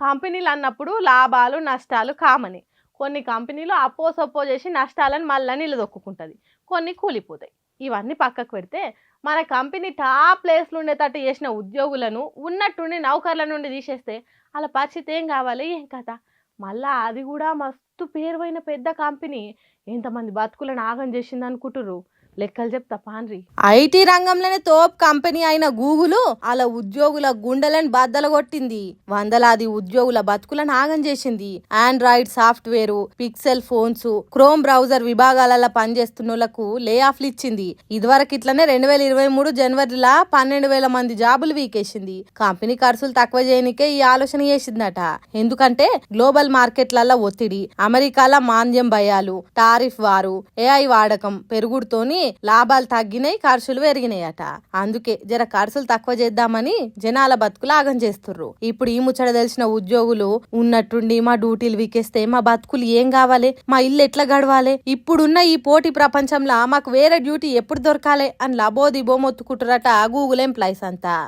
కంపెనీలు అన్నప్పుడు లాభాలు నష్టాలు కామని. కొన్ని కంపెనీలు అప్పో చేసి నష్టాలను మళ్ళీ నిలదొక్కుంటుంది, కొన్ని కూలిపోతాయి. ఇవన్నీ పక్కకు పెడితే మన కంపెనీ టాప్ ప్లేస్లో ఉండేటట్టు చేసిన ఉద్యోగులను ఉన్నట్టుండి నౌకర్ల నుండి తీసేస్తే అలా పరిస్థితి ఏం కావాలి, ఏం కథ? మళ్ళా అది కూడా మస్తు పేరువైన పెద్ద కంపెనీ ఎంతమంది బతుకులను ఆగం చేసింది అనుకుంటుర్రు? లెక్కలు చెప్తా పాన్రి. ఐటీ రంగంలోనే తోప్ కంపెనీ అయిన గూగుల్ అలా ఉద్యోగుల గుండెలను బద్దలు కొట్టింది. వందలాది ఉద్యోగుల బతుకులను ఆగం చేసింది. Android software, pixel phones, chrome browser విభాగాలలో పనిచేస్తున్నోళ్లకు లే ఆఫ్లు ఇచ్చింది. ఇదివరకు ఇట్లనే 2023 జనవరిలో 12,000 మంది జాబులు వీకేసింది. కంపెనీ ఖర్చులు తక్కువ చేయనికే ఈ ఆలోచన చేసిందట. ఎందుకంటే గ్లోబల్ మార్కెట్లలో ఒత్తిడి, అమెరికాలో మాంద్యం భయాలు, టారిఫ్ వారు, ఏఐ వాడకం పెరుగుడుతోని లాభాలు తగ్గినాయి, ఖర్చులు పెరిగినాయట. అందుకే జర ఖర్చులు తక్కువ చేద్దామని జనాల బతుకులు ఆగం చేస్తుర్రు. ఇప్పుడు ఈ ముచ్చట తెలిసిన ఉద్యోగులు ఉన్నట్టుండి మా డ్యూటీలు వీకేస్తే మా బతుకులు ఏం కావాలి, మా ఇల్లు ఎట్లా గడవాలి, ఇప్పుడున్న ఈ పోటీ ప్రపంచంలో మాకు వేరే డ్యూటీ ఎప్పుడు దొరకాలి అని లబోదిబో మొత్తుకుంటురట గూగుల్ ఎంప్లాయీస్ అంతా.